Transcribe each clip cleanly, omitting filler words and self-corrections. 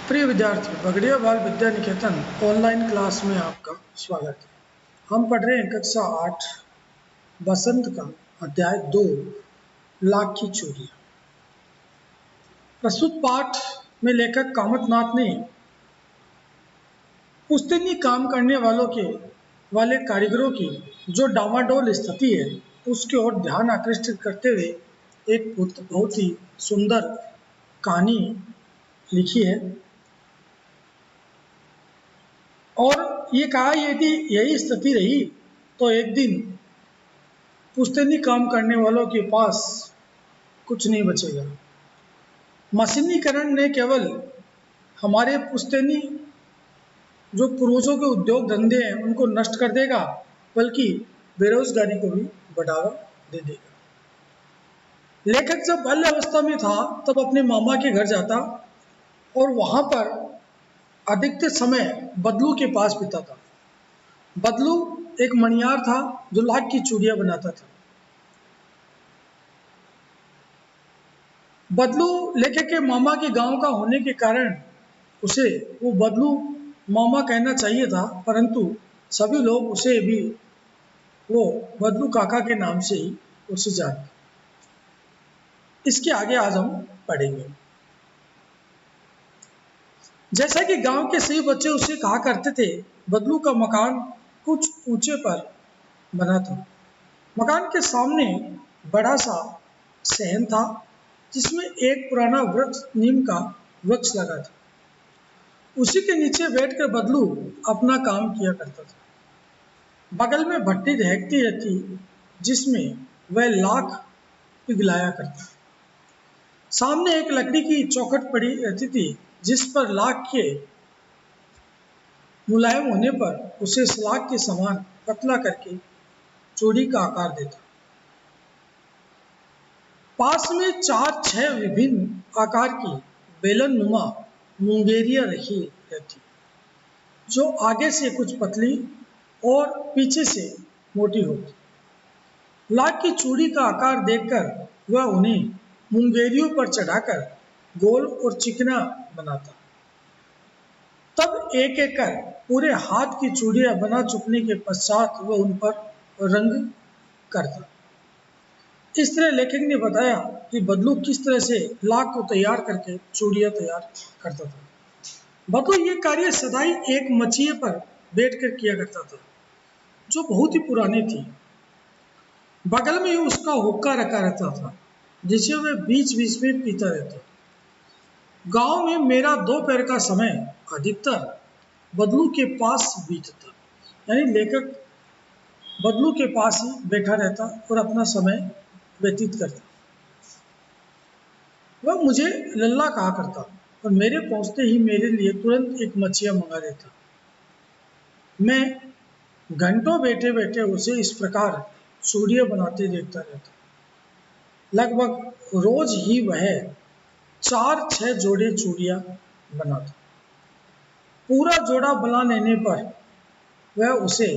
प्रिय विद्यार्थी, बगड़िया बाल विद्या निकेतन ऑनलाइन क्लास में आपका स्वागत है। हम पढ़ रहे हैं कक्षा 8 बसंत का अध्याय 2 लाख की चोरियां। प्रस्तुत पाठ में लेखक कामतनाथ ने पुश्तैनी काम करने वाले कारीगरों की जो डामाडोल स्थिति है उसकी ओर ध्यान आकृष्ट करते हुए एक बहुत ही सुंदर कहानी लिखी है और ये कहा यदि यही स्थिति रही तो एक दिन पुश्तैनी काम करने वालों के पास कुछ नहीं बचेगा। मशीनीकरण ने केवल हमारे पुश्तैनी जो पूर्वजों के उद्योग धंधे हैं उनको नष्ट कर देगा, बल्कि बेरोजगारी को भी बढ़ावा दे देगा। लेखक जब बाल्य अवस्था में था तब अपने मामा के घर जाता और वहां पर अधिकतर समय बदलू के पास बिता था। बदलू एक मणियार था जो लाख की चूड़ियां बनाता था। बदलू लेखक के मामा के गांव का होने के कारण उसे वो बदलू मामा कहना चाहिए था, परंतु सभी लोग उसे भी वो बदलू काका के नाम से ही उसे जानते। इसके आगे आज हम पढ़ेंगे। जैसा कि गांव के सभी बच्चे उसे कहा करते थे, बदलू का मकान कुछ ऊंचे पर बना था। मकान के सामने बड़ा सा सहन था जिसमें एक पुराना वृक्ष नीम का वृक्ष लगा था। उसी के नीचे बैठकर बदलू अपना काम किया करता था। बगल में भट्टी दहकती रहती जिसमें वह लाख पिघलाया करता। सामने एक लकड़ी की चौखट पड़ी रहती थी जिस पर लाख के मुलायम होने पर उसे सलाख के समान पतला करके चूड़ी का आकार देता। पास में 4-6 विभिन्न आकार की बेलन नुमा मुंगेरियां रखी रहती जो आगे से कुछ पतली और पीछे से मोटी होती। लाख की चूड़ी का आकार देखकर वह उन्हें मुंगेरियों पर चढ़ाकर गोल और चिकना बनाता। तब एक एक कर पूरे हाथ की चूड़ियां बना चुकने के पश्चात वह उन पर रंग करता। इस तरह लेखक ने बताया कि बदलू किस तरह से लाख को तैयार करके चूड़ियां तैयार करता था। बदलू ये कार्य सदाई एक मचिए पर बैठकर किया करता था जो बहुत ही पुरानी थी। बगल में ही उसका हुक्का रखा रहता था जिसे वह बीच बीच में पीता रहता। गांव में मेरा दोपहर का समय अधिकतर बदलू के पास बीतता, यानी लेखक बदलू के पास ही बैठा रहता और अपना समय व्यतीत करता। वह मुझे लल्ला कहा करता और मेरे पहुंचते ही मेरे लिए तुरंत एक मछिया मंगा देता। मैं घंटों बैठे बैठे उसे इस प्रकार चूड़ियां बनाते देखता रहता। लगभग रोज ही वह 4-6 जोड़े चूड़ियां बनाता। पूरा जोड़ा बना लेने पर वह उसे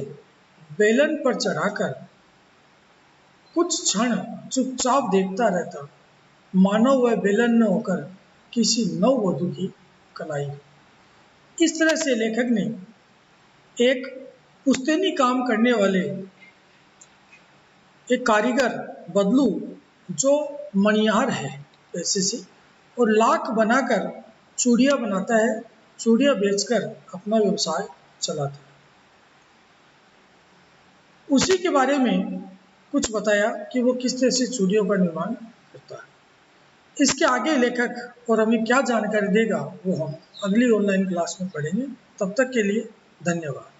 बेलन पर चढ़ाकर कुछ क्षण चुपचाप देखता रहता, मानो वह बेलन न होकर किसी नववधू की कलाई। इस तरह से लेखक ने एक पुश्तैनी काम करने वाले एक कारीगर बदलू जो मणियार है पैसे से और लाख बनाकर चूड़ियां बनाता है, चूड़ियां बेचकर अपना व्यवसाय चलाता है, उसी के बारे में कुछ बताया कि वो किस तरह से चूड़ियों का निर्माण करता है। इसके आगे लेखक और हमें क्या जानकारी देगा वो हम अगली ऑनलाइन क्लास में पढ़ेंगे। तब तक के लिए धन्यवाद।